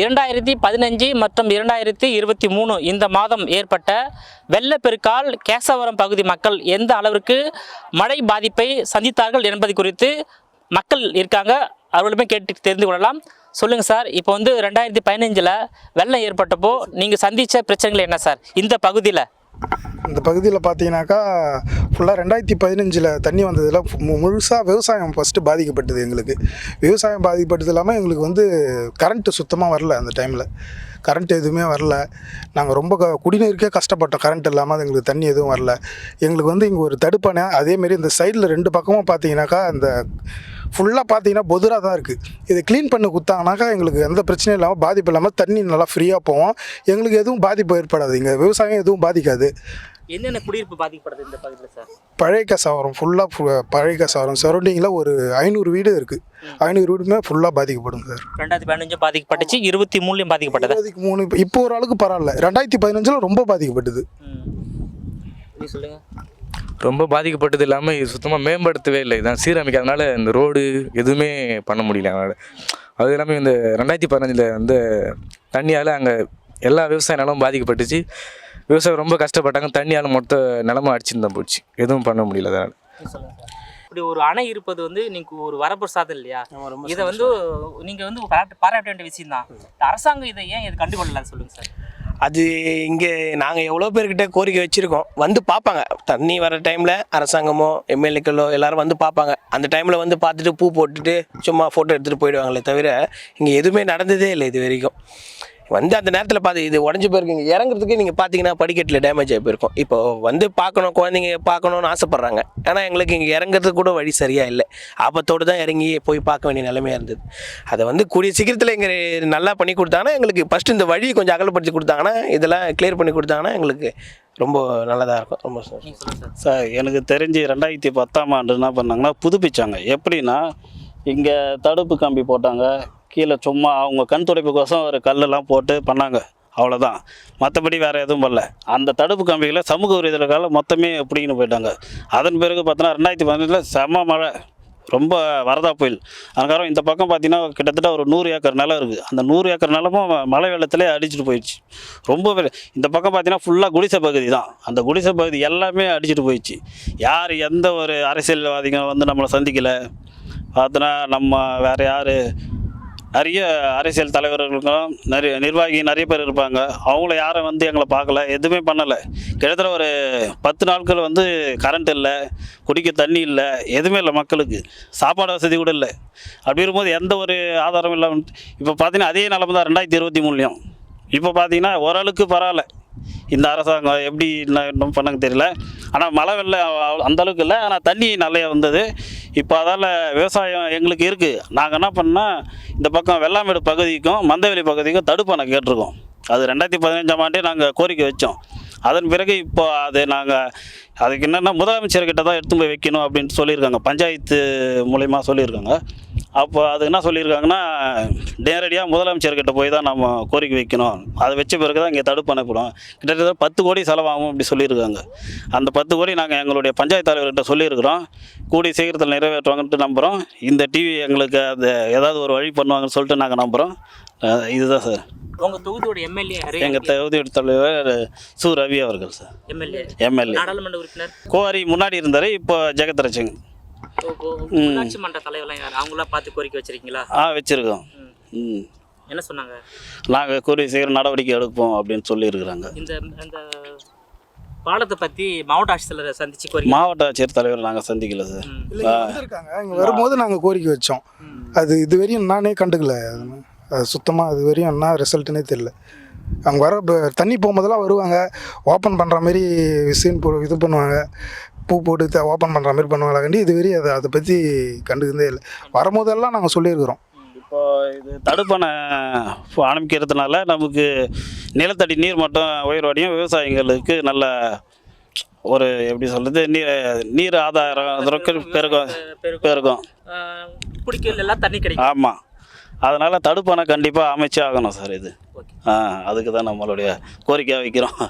2015 மற்றும் 2023 இந்த மாதம் ஏற்பட்ட வெள்ளப்பெருக்கால் கேசவரம் பகுதி மக்கள் எந்த அளவிற்கு மழை பாதிப்பை சந்தித்தார்கள் என்பது குறித்து மக்கள் இருக்காங்க, அவர்களுமே கேட்டு தெரிந்து கொள்ளலாம். சொல்லுங்கள் சார், இப்போ 2015 வெள்ளம் ஏற்பட்டப்போ நீங்கள் சந்தித்த பிரச்சனைகள் என்ன சார் இந்த பகுதியில்? இந்த பகுதியில் பார்த்தீங்கன்னாக்கா ஃபுல்லாக 2015 தண்ணி வந்ததில் முழுசாக விவசாயம் ஃபஸ்ட்டு பாதிக்கப்பட்டது. எங்களுக்கு விவசாயம் பாதிக்கப்பட்டது இல்லாமல் எங்களுக்கு கரண்ட்டு சுத்தமாக வரல. அந்த டைமில் கரண்ட் எதுவுமே வரல. நாங்கள் ரொம்ப குடிநீருக்கே கஷ்டப்பட்டோம். கரண்ட் இல்லாமல் அது எங்களுக்கு தண்ணி எதுவும் வரல. எங்களுக்கு இங்கே ஒரு தடுப்பணை, அதேமாரி இந்த சைடில் 2 பக்கமும் பார்த்தீங்கன்னாக்கா அந்த ஃபுல்லாக பார்த்தீங்கன்னா பொதுராக தான் இருக்குது. இதை க்ளீன் பண்ணி கொடுத்தாங்கனாக்கா எங்களுக்கு எந்த பிரச்சனையும் இல்லாமல் பாதிப்பு இல்லாமல் தண்ணி நல்லா ஃப்ரீயாக போவோம். எங்களுக்கு எதுவும் பாதிப்பு ஏற்படாது. இங்கே விவசாயம் எதுவும் பாதிக்காது. என்னென்ன குடியிருப்பு பாதிக்கப்படுது இந்த பகுதியில் சார்? பழைய கசாவரம் ஃபுல்லாக பழைய கசாவரம் சரௌண்டிங்கில் ஒரு 500 வீடு இருக்குது. 500 வீடுமே ஃபுல்லாக பாதிக்கப்படும் சார். 2015 பாதிக்கப்பட்டுச்சு, 23 பாதிக்கப்பட்டது. 23 இப்போ ஓரளவுக்கு பரவாயில்ல. 2015 ரொம்ப பாதிக்கப்பட்டது. சொல்லுங்கள். ரொம்ப பாதிக்கப்பட்டது இல்லாமல் இது சுத்தமாக மேம்படுத்தவே இல்லை. இதான் சீரமைக்காதனால இந்த ரோடு எதுவுமே பண்ண முடியல அதனால். அது இல்லாமல் இந்த 2015 தண்ணியால் அங்கே எல்லா விவசாய நிலமும் பாதிக்கப்பட்டுச்சு. விவசாயம் ரொம்ப கஷ்டப்பட்டாங்க. தண்ணியால் மொத்த நிலமும் அடிச்சுருந்தான் போச்சு. எதுவும் பண்ண முடியல அதனால். இப்படி ஒரு அணை இருப்பது நீங்கள் ஒரு வரப்பிரசாதம் இல்லையா? இதை நீங்கள் பாராட்ட வேண்டிய விஷயம் தான். அரசாங்கம் இதை ஏன் இது கண்டுகொள்ளலான்னு சொல்லுங்கள் சார். அது இங்கே நாங்கள் எவ்வளோ பேர்கிட்ட கோரிக்கை வச்சுருக்கோம். பார்ப்பாங்க. தண்ணி வர டைமில் அரசாங்கமோ எம்எல்ஏக்களோ எல்லோரும் பார்ப்பாங்க. அந்த டைமில் பார்த்துட்டு பூ போட்டுட்டு சும்மா ஃபோட்டோ எடுத்துகிட்டு போயிடுவாங்களே தவிர இங்கே எதுவுமே நடந்ததே இல்லை இது வரைக்கும். அந்த நேரத்தில் பார்த்து இது உடஞ்சி போயிருக்கு. இங்கே இறங்குறதுக்கு நீங்கள் பார்த்தீங்கன்னா படிக்கட்டில் டேமேஜ் ஆகி போயிருக்கும். இப்போ பார்க்கணும், குழந்தைங்க பார்க்கணுன்னு ஆசைப்பட்றாங்க. ஆனால் எங்களுக்கு இங்கே இறங்குறதுக்கு கூட வழி சரியாக இல்லை. ஆபத்தோடு தான் இறங்கி போய் பார்க்க வேண்டிய நிலைமையாக இருந்தது. அதை கூடிய சீக்கிரத்தில் இங்கே நல்லா பண்ணி கொடுத்தாங்கன்னா எங்களுக்கு ஃபஸ்ட்டு இந்த வழியை கொஞ்சம் அகலப்படுத்தி கொடுத்தாங்கன்னா, இதெல்லாம் கிளியர் பண்ணி கொடுத்தாங்கன்னா எங்களுக்கு ரொம்ப நல்லதாக இருக்கும். ரொம்ப சார், எனக்கு தெரிஞ்சு 2010ஆம் ஆண்டு என்ன பண்ணாங்கன்னா புதுப்பிச்சாங்க. எப்படின்னா இங்கே தடுப்பு கம்பி போட்டாங்க. கீழே சும்மா அவங்க கண் துடைப்புக்கோசம் ஒரு கல்லெல்லாம் போட்டு பண்ணாங்க, அவ்வளோதான். மற்றபடி வேறு எதுவும் பண்ணல. அந்த தடுப்பு கம்பிகளை சமூக விரோதிகளுக்காக மொத்தமே பிடிக்கின்னு போயிட்டாங்க. அதன் பிறகு பார்த்தோன்னா 2015 செம்ம மழை, ரொம்ப வரதா புயல். அதுக்காரம் இந்த பக்கம் பார்த்தீங்கன்னா கிட்டத்தட்ட ஒரு 100 ஏக்கர் நிலம் இருக்குது. அந்த 100 ஏக்கர் நிலமும் மழை வெள்ளத்திலே அடிச்சுட்டு போயிடுச்சு. ரொம்ப இந்த பக்கம் பார்த்தீங்கன்னா ஃபுல்லாக குடிசை பகுதி தான். அந்த குடிசை பகுதி எல்லாமே அடிச்சுட்டு போயிடுச்சு. யார் எந்த ஒரு அரசியல்வாதிகள் நம்மளை சந்திக்கலை. பார்த்தோன்னா நம்ம வேறு யார், நிறைய அரசியல் தலைவர்களுக்கும் நிர்வாகி நிறைய பேர் இருப்பாங்க. அவங்கள யாரும் எங்களை பார்க்கல, எதுவுமே பண்ணலை. கிட்டத்தட்ட ஒரு 10 நாட்கள் கரண்ட் இல்லை, குடிக்க தண்ணி இல்லை, எதுவுமே இல்லை. மக்களுக்கு சாப்பாடு வசதி கூட இல்லை. அப்படி இருக்கும்போது எந்த ஒரு ஆதாரமும் இல்லாமல் இப்போ பார்த்தீங்கன்னா அதே நிலைமை தான் 2023. இப்போ பார்த்தீங்கன்னா ஓரளவுக்கு பரவாயில்ல. இந்த அரசாங்கம் எப்படி இன்னும் பண்ணாங்க தெரியல. ஆனால் மழை வெள்ளம் அந்தளவுக்கு இல்லை, ஆனால் தண்ணி நிறைய வந்தது. இப்போ அதால் விவசாயம் எங்களுக்கு இருக்குது. நாங்கள் என்ன பண்ணால் இந்த பக்கம் வெள்ளாமேடு பகுதிக்கும் மந்தவெளி பகுதிக்கும் தடுப்பணை கேட்டிருக்கோம். அது 2015ஆம் ஆண்டே நாங்கள் கோரிக்கை வச்சோம். அதன் பிறகு இப்போ நாங்கள் அதுக்கு என்னென்னா முதலமைச்சர்கிட்ட தான் எடுத்து போய் வைக்கணும் அப்படின்ட்டு சொல்லியிருக்காங்க. பஞ்சாயத்து மூலயமா சொல்லியிருக்காங்க. அப்போ அது என்ன சொல்லியிருக்காங்கன்னா, நேரடியாக முதலமைச்சர்கிட்ட போய் தான் நம்ம கோரிக்கை வைக்கணும். அதை வச்ச பிறகு தான் இங்கே தடுப்பு அனுப்பணும். கிட்டத்தட்ட 10 கோடி செலவாகும் அப்படி சொல்லியிருக்காங்க. அந்த 10 கோடி நாங்கள் எங்களுடைய பஞ்சாயத்து தலைவர்கிட்ட சொல்லியிருக்கிறோம். கூடிய சீக்கிரத்தில் நிறைவேற்றுவாங்கன்ட்டு நம்புகிறோம். இந்த டிவி எங்களுக்கு அது ஏதாவது ஒரு வழி பண்ணுவாங்கன்னு சொல்லிட்டு நாங்கள் நம்புகிறோம். இதுதான் சார். உங்கள் தொகுதியோட எம்எல்ஏ? எங்கள் தொகுதியோட தலைவர் சு ரவி அவர்கள் சார். எம்எல்ஏ நாடாளுமன்ற உறுப்பினர் கோவாரி முன்னாடி இருந்தார். இப்போ ஜெகத்ரட்சன் உள்ளாட்சி மன்ற தலைவர்லாம் யார்? அவங்களாம் பார்த்து கோரிக்கை வச்சிருக்கீங்களா? வச்சுருக்கோம். என்ன சொன்னாங்க? நாங்கள் கூடிய சீக்கிரம் நடவடிக்கை எடுப்போம் அப்படின்னு சொல்லியிருக்கிறாங்க. இந்த பாலத்தை பற்றி மாவட்ட ஆட்சித்தலைவர் சந்திச்சு கோரிக்கை? மாவட்ட ஆட்சியர் தலைவர் நாங்கள் சந்திக்கல சார். வந்திருக்காங்க. இங்கே வரும்போது நாங்கள் கோரிக்கை வச்சோம். அது இதுவரையும் நானே கண்டுக்கல. அது சுத்தமாக அது வரையும் என்ன ரிசல்ட்டுன்னே தெரியல. அவங்க தண்ணி போகும்போதெல்லாம் வருவாங்க, ஓப்பன் பண்ணுற மாதிரி சீன் இது பண்ணுவாங்க, பூ போட்டு ஓப்பன் பண்ணுற மாதிரி பண்ணுவாங்களாண்டி. இது வரையும் அதை பற்றி கண்டுக்கிறதே இல்லை. வரும்போதெல்லாம் நாங்கள் சொல்லியிருக்கிறோம். இப்போ இது தடுப்பணை ஆரம்பிக்கிறதுனால நமக்கு நிலத்தடி நீர் மட்டம் உயர்வடையும். விவசாயிகளுக்கு நல்ல ஒரு எப்படி சொல்கிறது, நீர் ஆதாரம் பெருக்கும். குடிக்கல எல்லாம் தண்ணி கிடைக்கும். ஆமாம். அதனால் தடுப்பணை கண்டிப்பாக அமைச்சே ஆகணும் சார். இது அதுக்கு தான் நம்மளுடைய கோரிக்கையாக வைக்கிறோம்.